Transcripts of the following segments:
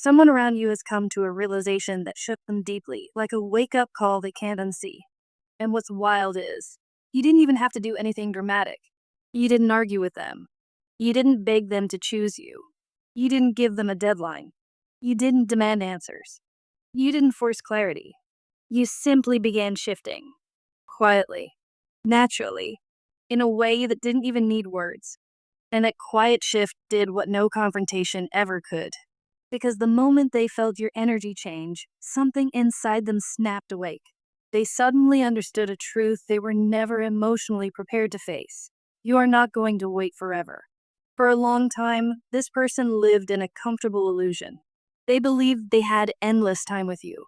Someone around you has come to a realization that shook them deeply, like a wake up call they can't unsee. And what's wild is, you didn't even have to do anything dramatic. You didn't argue with them. You didn't beg them to choose you. You didn't give them a deadline. You didn't demand answers. You didn't force clarity. You simply began shifting. Quietly. Naturally. In a way that didn't even need words. And that quiet shift did what no confrontation ever could. Because the moment they felt your energy change, something inside them snapped awake. They suddenly understood a truth they were never emotionally prepared to face. You are not going to wait forever. For a long time, this person lived in a comfortable illusion. They believed they had endless time with you.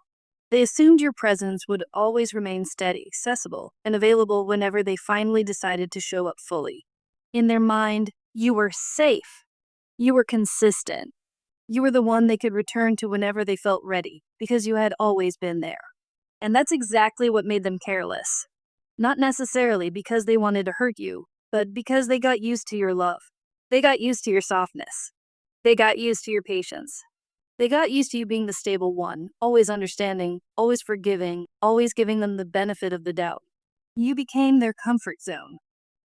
They assumed your presence would always remain steady, accessible, and available whenever they finally decided to show up fully. In their mind, you were safe. You were consistent. You were the one they could return to whenever they felt ready, because you had always been there. And that's exactly what made them careless. Not necessarily because they wanted to hurt you, but because they got used to your love. They got used to your softness. They got used to your patience. They got used to you being the stable one, always understanding, always forgiving, always giving them the benefit of the doubt. You became their comfort zone.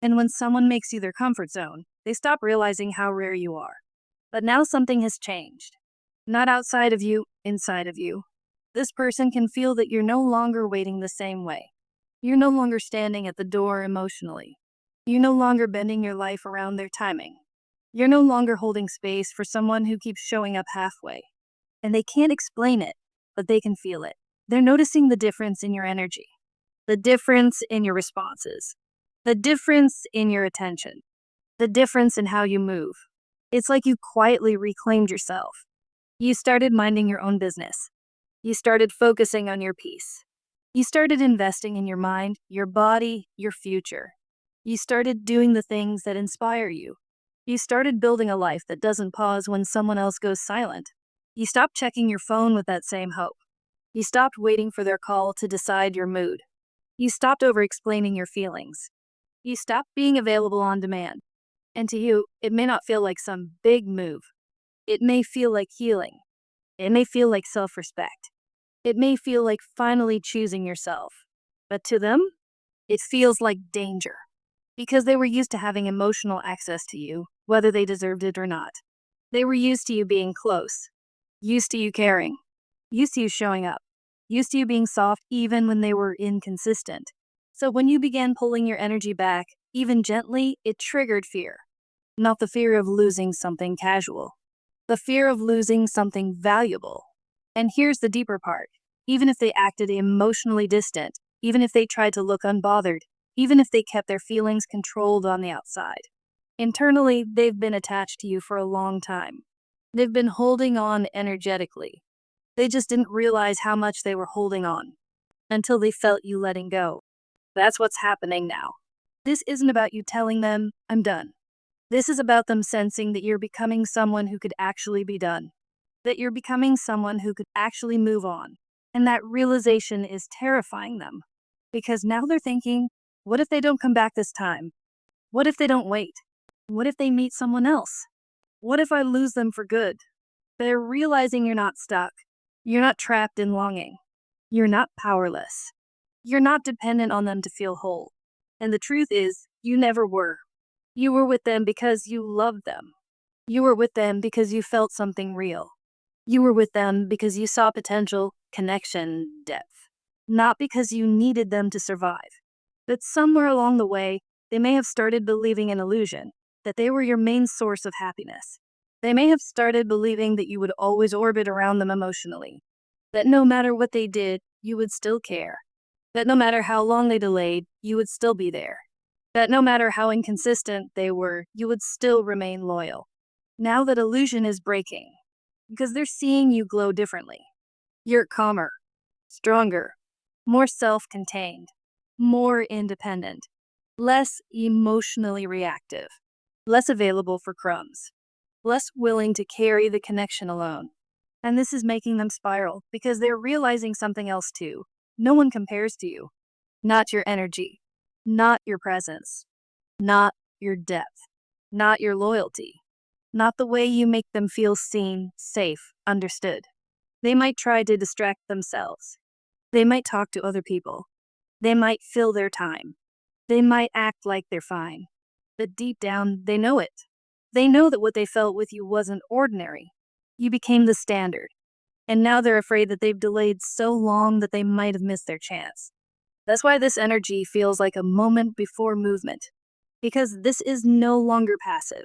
And when someone makes you their comfort zone, they stop realizing how rare you are. But now something has changed. Not outside of you, inside of you. This person can feel that you're no longer waiting the same way. You're no longer standing at the door emotionally. You're no longer bending your life around their timing. You're no longer holding space for someone who keeps showing up halfway. And they can't explain it, but they can feel it. They're noticing the difference in your energy, the difference in your responses, the difference in your attention, the difference in how you move. It's like you quietly reclaimed yourself. You started minding your own business. You started focusing on your peace. You started investing in your mind, your body, your future. You started doing the things that inspire you. You started building a life that doesn't pause when someone else goes silent. You stopped checking your phone with that same hope. You stopped waiting for their call to decide your mood. You stopped over-explaining your feelings. You stopped being available on demand. And to you, it may not feel like some big move. It may feel like healing. It may feel like self-respect. It may feel like finally choosing yourself. But to them, it feels like danger. Because they were used to having emotional access to you, whether they deserved it or not. They were used to you being close. Used to you caring. Used to you showing up. Used to you being soft even when they were inconsistent. So when you began pulling your energy back, even gently, it triggered fear. Not the fear of losing something casual. The fear of losing something valuable. And here's the deeper part. Even if they acted emotionally distant, even if they tried to look unbothered, even if they kept their feelings controlled on the outside, internally, they've been attached to you for a long time. They've been holding on energetically. They just didn't realize how much they were holding on until they felt you letting go. That's what's happening now. This isn't about you telling them, I'm done. This is about them sensing that you're becoming someone who could actually be done. That you're becoming someone who could actually move on. And that realization is terrifying them. Because now they're thinking, what if they don't come back this time? What if they don't wait? What if they meet someone else? What if I lose them for good? They're realizing you're not stuck. You're not trapped in longing. You're not powerless. You're not dependent on them to feel whole. And the truth is, you never were. You were with them because you loved them. You were with them because you felt something real. You were with them because you saw potential, connection, depth. Not because you needed them to survive. But somewhere along the way, they may have started believing an illusion, that they were your main source of happiness. They may have started believing that you would always orbit around them emotionally. That no matter what they did, you would still care. That no matter how long they delayed, you would still be there. That no matter how inconsistent they were, you would still remain loyal. Now that illusion is breaking, because they're seeing you glow differently. You're calmer, stronger, more self-contained, more independent, less emotionally reactive, less available for crumbs, less willing to carry the connection alone. And this is making them spiral because they're realizing something else too. No one compares to you. Not your energy, not your presence, not your depth, not your loyalty, not the way you make them feel seen, safe, understood. They might try to distract themselves. They might talk to other people. They might fill their time. They might act like they're fine. But deep down, they know it. They know that what they felt with you wasn't ordinary. You became the standard. And now they're afraid that they've delayed so long that they might have missed their chance. That's why this energy feels like a moment before movement. Because this is no longer passive.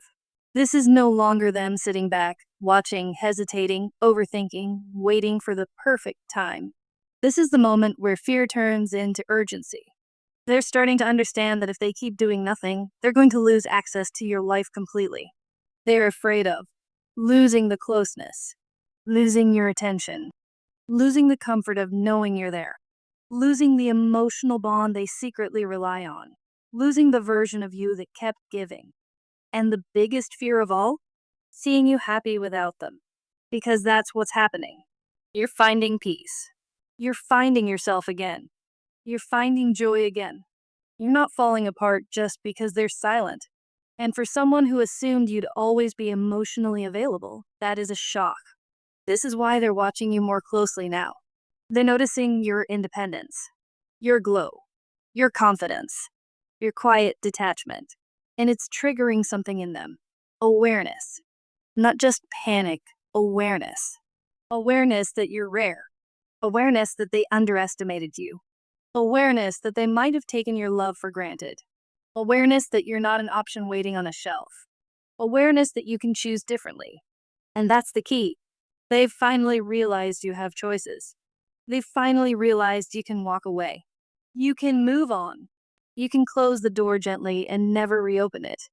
This is no longer them sitting back, watching, hesitating, overthinking, waiting for the perfect time. This is the moment where fear turns into urgency. They're starting to understand that if they keep doing nothing, they're going to lose access to your life completely. They're afraid of losing the closeness, losing your attention, losing the comfort of knowing you're there, losing the emotional bond they secretly rely on, losing the version of you that kept giving. And the biggest fear of all? Seeing you happy without them. Because that's what's happening. You're finding peace. You're finding yourself again. You're finding joy again. You're not falling apart just because they're silent. And for someone who assumed you'd always be emotionally available, that is a shock. This is why they're watching you more closely now. They're noticing your independence, your glow, your confidence, your quiet detachment. And it's triggering something in them. Awareness. Not just panic, awareness. Awareness that you're rare. Awareness that they underestimated you. Awareness that they might have taken your love for granted. Awareness that you're not an option waiting on a shelf. Awareness that you can choose differently. And that's the key. They've finally realized you have choices. They've finally realized you can walk away. You can move on. You can close the door gently and never reopen it.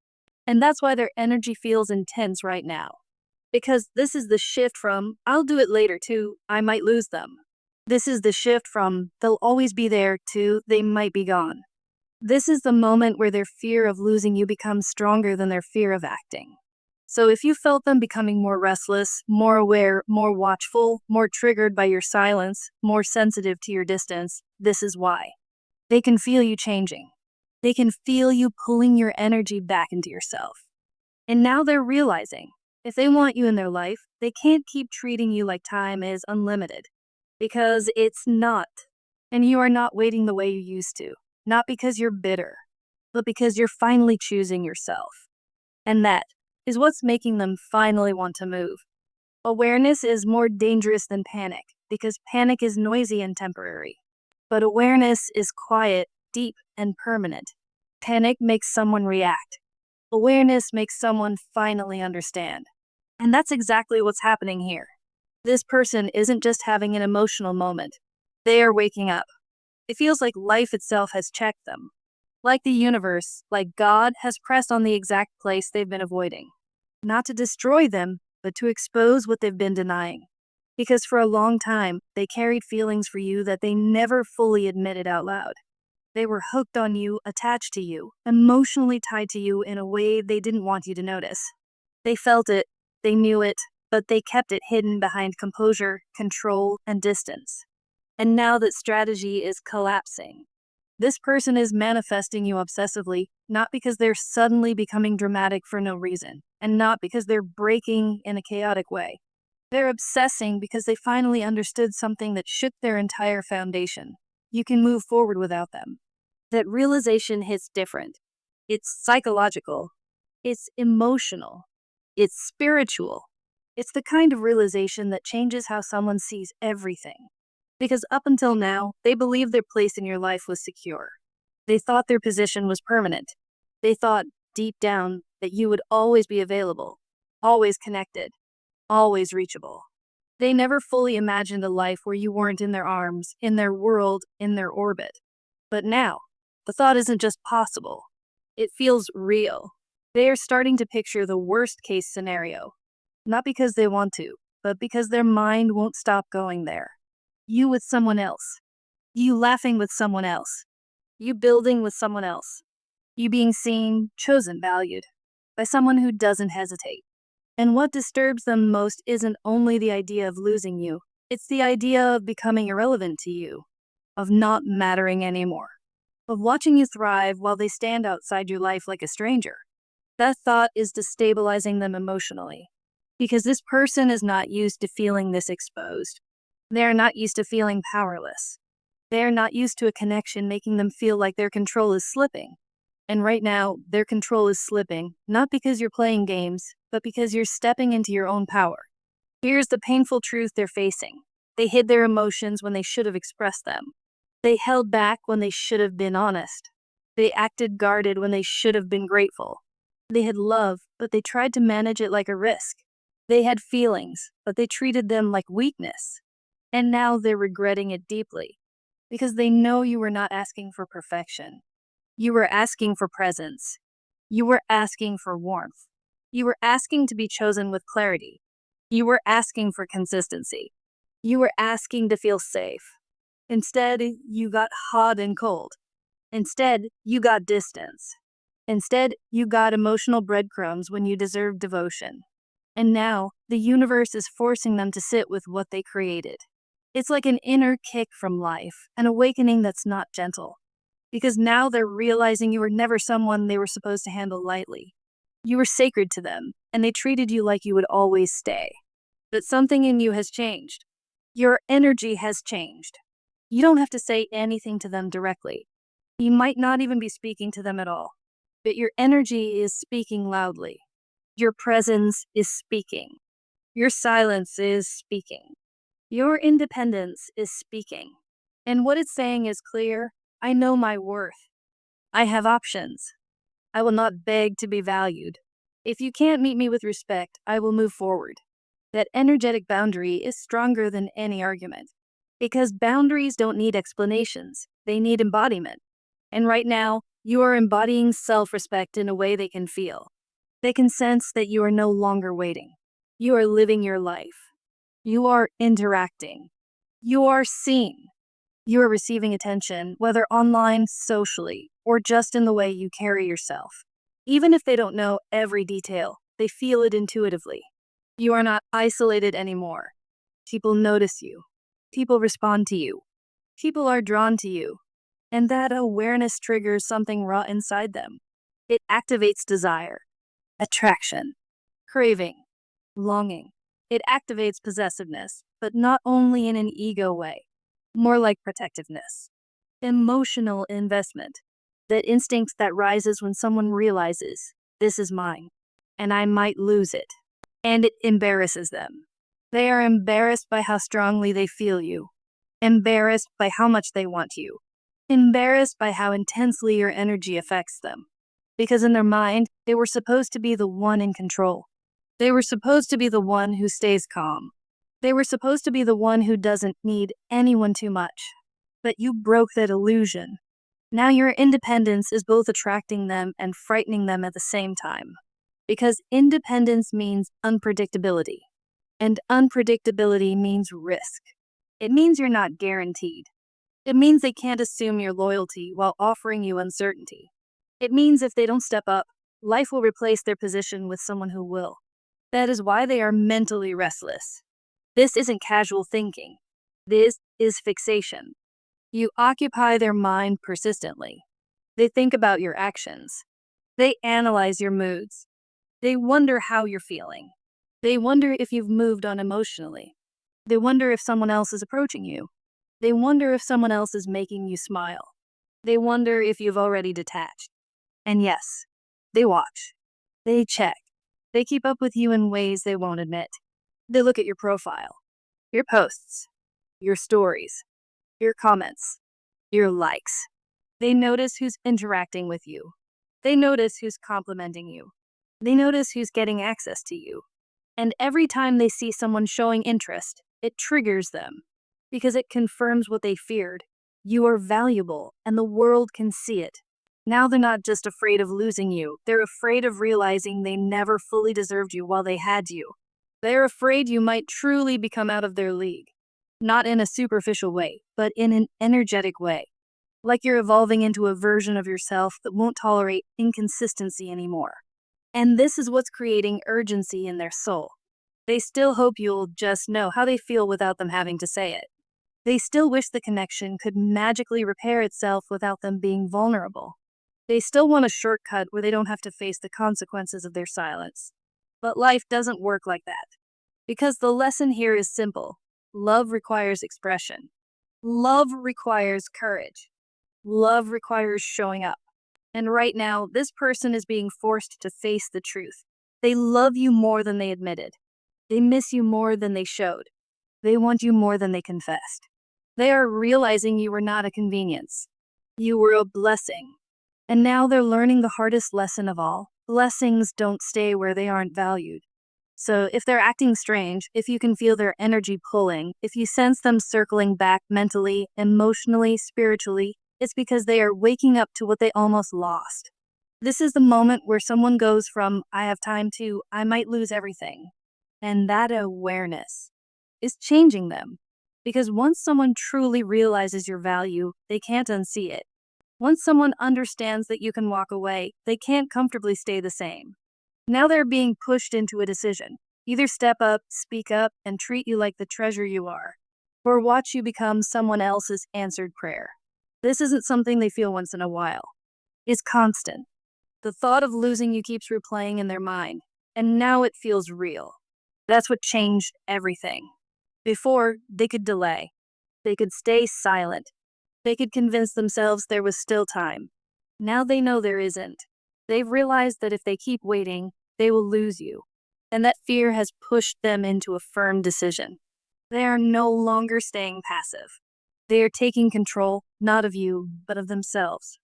And that's why their energy feels intense right now. Because this is the shift from, I'll do it later, to, I might lose them. This is the shift from, they'll always be there, to, they might be gone. This is the moment where their fear of losing you becomes stronger than their fear of acting. So if you felt them becoming more restless, more aware, more watchful, more triggered by your silence, more sensitive to your distance, this is why. They can feel you changing. They can feel you pulling your energy back into yourself. And now they're realizing, if they want you in their life, they can't keep treating you like time is unlimited. Because it's not. And you are not waiting the way you used to. Not because you're bitter, but because you're finally choosing yourself. And that is what's making them finally want to move. Awareness is more dangerous than panic, because panic is noisy and temporary. But awareness is quiet, deep, and permanent. Panic makes someone react. Awareness makes someone finally understand. And that's exactly what's happening here. This person isn't just having an emotional moment. They are waking up. It feels like life itself has checked them. Like the universe, like God, has pressed on the exact place they've been avoiding. Not to destroy them, but to expose what they've been denying. Because for a long time, they carried feelings for you that they never fully admitted out loud. They were hooked on you, attached to you, emotionally tied to you in a way they didn't want you to notice. They felt it, they knew it, but they kept it hidden behind composure, control, and distance. And now that strategy is collapsing, this person is manifesting you obsessively, not because they're suddenly becoming dramatic for no reason, and not because they're breaking in a chaotic way. They're obsessing because they finally understood something that shook their entire foundation. You can move forward without them. That realization hits different. It's psychological. It's emotional. It's spiritual. It's the kind of realization that changes how someone sees everything. Because up until now, they believed their place in your life was secure. They thought their position was permanent. They thought, deep down, that you would always be available, always connected, always reachable. They never fully imagined a life where you weren't in their arms, in their world, in their orbit. But now, the thought isn't just possible. It feels real. They are starting to picture the worst case scenario. Not because they want to, but because their mind won't stop going there. You with someone else. You laughing with someone else. You building with someone else. You being seen, chosen, valued by someone who doesn't hesitate. And what disturbs them most isn't only the idea of losing you, it's the idea of becoming irrelevant to you, of not mattering anymore, of watching you thrive while they stand outside your life like a stranger. That thought is destabilizing them emotionally. Because this person is not used to feeling this exposed. They are not used to feeling powerless. They are not used to a connection making them feel like their control is slipping. And right now, their control is slipping, not because you're playing games, but because you're stepping into your own power. Here's the painful truth they're facing. They hid their emotions when they should have expressed them. They held back when they should have been honest. They acted guarded when they should have been grateful. They had love, but they tried to manage it like a risk. They had feelings, but they treated them like weakness. And now they're regretting it deeply. Because they know you were not asking for perfection. You were asking for presence. You were asking for warmth. You were asking to be chosen with clarity. You were asking for consistency. You were asking to feel safe. Instead, you got hot and cold. Instead, you got distance. Instead, you got emotional breadcrumbs when you deserved devotion. And now, the universe is forcing them to sit with what they created. It's like an inner kick from life, an awakening that's not gentle. Because now they're realizing you were never someone they were supposed to handle lightly. You were sacred to them, and they treated you like you would always stay. But something in you has changed. Your energy has changed. You don't have to say anything to them directly. You might not even be speaking to them at all. But your energy is speaking loudly. Your presence is speaking. Your silence is speaking. Your independence is speaking. And what it's saying is clear. I know my worth. I have options. I will not beg to be valued. If you can't meet me with respect, I will move forward. That energetic boundary is stronger than any argument. Because boundaries don't need explanations, they need embodiment. And right now, you are embodying self-respect in a way they can feel. They can sense that you are no longer waiting. You are living your life. You are interacting. You are seen. You are receiving attention, whether online, socially, or just in the way you carry yourself. Even if they don't know every detail, they feel it intuitively. You are not isolated anymore. People notice you. People respond to you. People are drawn to you. And that awareness triggers something raw inside them. It activates desire, attraction, craving, longing. It activates possessiveness, but not only in an ego way, more like protectiveness, emotional investment, that instinct that rises when someone realizes, this is mine, and I might lose it. And it embarrasses them. They are embarrassed by how strongly they feel you, embarrassed by how much they want you, embarrassed by how intensely your energy affects them. Because in their mind, they were supposed to be the one in control. They were supposed to be the one who stays calm. They were supposed to be the one who doesn't need anyone too much. But you broke that illusion. Now your independence is both attracting them and frightening them at the same time. Because independence means unpredictability. And unpredictability means risk. It means you're not guaranteed. It means they can't assume your loyalty while offering you uncertainty. It means if they don't step up, life will replace their position with someone who will. That is why they are mentally restless. This isn't casual thinking. This is fixation. You occupy their mind persistently. They think about your actions. They analyze your moods. They wonder how you're feeling. They wonder if you've moved on emotionally. They wonder if someone else is approaching you. They wonder if someone else is making you smile. They wonder if you've already detached. And yes, they watch. They check. They keep up with you in ways they won't admit. They look at your profile, your posts, your stories, your comments, your likes. They notice who's interacting with you. They notice who's complimenting you. They notice who's getting access to you. And every time they see someone showing interest, it triggers them. Because it confirms what they feared. You are valuable, and the world can see it. Now they're not just afraid of losing you, they're afraid of realizing they never fully deserved you while they had you. They're afraid you might truly become out of their league. Not in a superficial way, but in an energetic way. Like you're evolving into a version of yourself that won't tolerate inconsistency anymore. And this is what's creating urgency in their soul. They still hope you'll just know how they feel without them having to say it. They still wish the connection could magically repair itself without them being vulnerable. They still want a shortcut where they don't have to face the consequences of their silence. But life doesn't work like that. Because the lesson here is simple. Love requires expression. Love requires courage. Love requires showing up. And right now, this person is being forced to face the truth. They love you more than they admitted. They miss you more than they showed. They want you more than they confessed. They are realizing you were not a convenience. You were a blessing. And now they're learning the hardest lesson of all. Blessings don't stay where they aren't valued. So if they're acting strange, if you can feel their energy pulling, if you sense them circling back mentally, emotionally, spiritually, it's because they are waking up to what they almost lost. This is the moment where someone goes from, I have time to, I might lose everything. And that awareness is changing them. Because once someone truly realizes your value, they can't unsee it. Once someone understands that you can walk away, they can't comfortably stay the same. Now they're being pushed into a decision. Either step up, speak up, and treat you like the treasure you are, or watch you become someone else's answered prayer. This isn't something they feel once in a while. It's constant. The thought of losing you keeps replaying in their mind, and now it feels real. That's what changed everything. Before, they could delay. They could stay silent. They could convince themselves there was still time. Now they know there isn't. They've realized that if they keep waiting, they will lose you. And that fear has pushed them into a firm decision. They are no longer staying passive. They are taking control, not of you, but of themselves.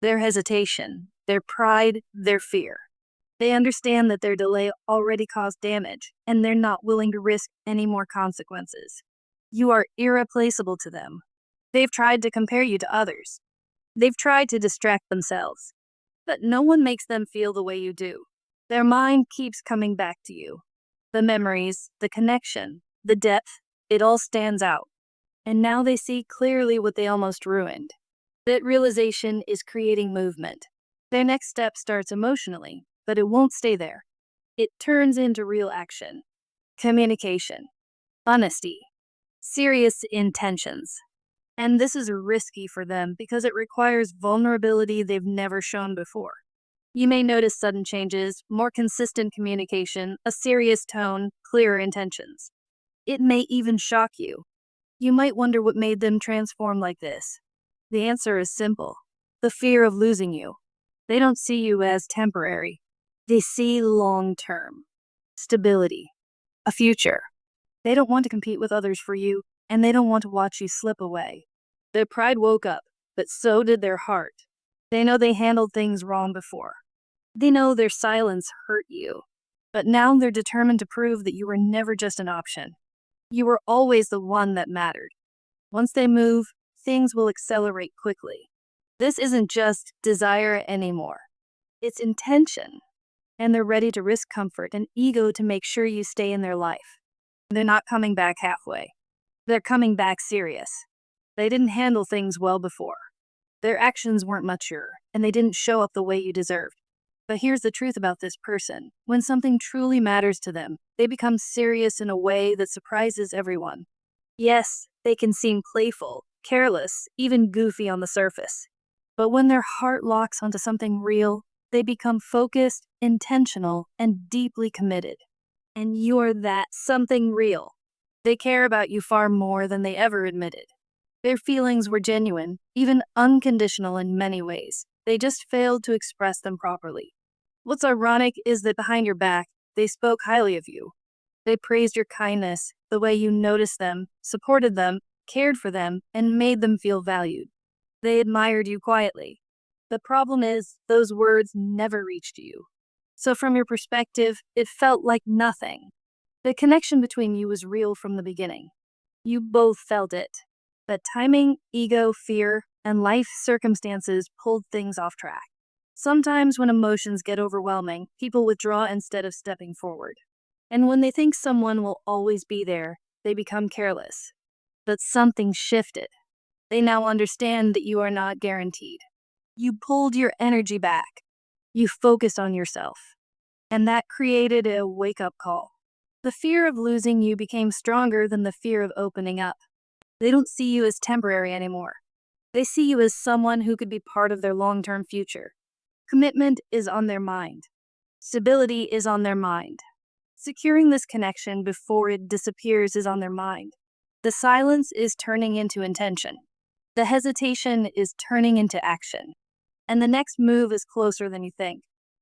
Their hesitation, their pride, their fear. They understand that their delay already caused damage, and they're not willing to risk any more consequences. You are irreplaceable to them. They've tried to compare you to others. They've tried to distract themselves. But no one makes them feel the way you do. Their mind keeps coming back to you. The memories, the connection, the depth, it all stands out. And now they see clearly what they almost ruined. That realization is creating movement. Their next step starts emotionally, but it won't stay there. It turns into real action. Communication. Honesty. Serious intentions. And this is risky for them because it requires vulnerability they've never shown before. You may notice sudden changes, more consistent communication, a serious tone, clearer intentions. It may even shock you. You might wonder what made them transform like this. The answer is simple. The fear of losing you. They don't see you as temporary. They see long-term. Stability. A future. They don't want to compete with others for you, and they don't want to watch you slip away. Their pride woke up, but so did their heart. They know they handled things wrong before. They know their silence hurt you. But now they're determined to prove that you were never just an option. You were always the one that mattered. Once they move, things will accelerate quickly. This isn't just desire anymore. It's intention. And they're ready to risk comfort and ego to make sure you stay in their life. They're not coming back halfway. They're coming back serious. They didn't handle things well before. Their actions weren't mature, and they didn't show up the way you deserved. But here's the truth about this person. When something truly matters to them, they become serious in a way that surprises everyone. Yes, they can seem playful, careless, even goofy on the surface. But when their heart locks onto something real, they become focused, intentional, and deeply committed. And you're that something real. They care about you far more than they ever admitted. Their feelings were genuine, even unconditional in many ways. They just failed to express them properly. What's ironic is that behind your back, they spoke highly of you. They praised your kindness, the way you noticed them, supported them, cared for them, and made them feel valued. They admired you quietly. The problem is, those words never reached you. So from your perspective, it felt like nothing. The connection between you was real from the beginning. You both felt it. But timing, ego, fear, and life circumstances pulled things off track. Sometimes when emotions get overwhelming, people withdraw instead of stepping forward. And when they think someone will always be there, they become careless. But something shifted. They now understand that you are not guaranteed. You pulled your energy back. You focused on yourself. And that created a wake-up call. The fear of losing you became stronger than the fear of opening up. They don't see you as temporary anymore. They see you as someone who could be part of their long-term future. Commitment is on their mind. Stability is on their mind. Securing this connection before it disappears is on their mind. The silence is turning into intention. The hesitation is turning into action. And the next move is closer than you think.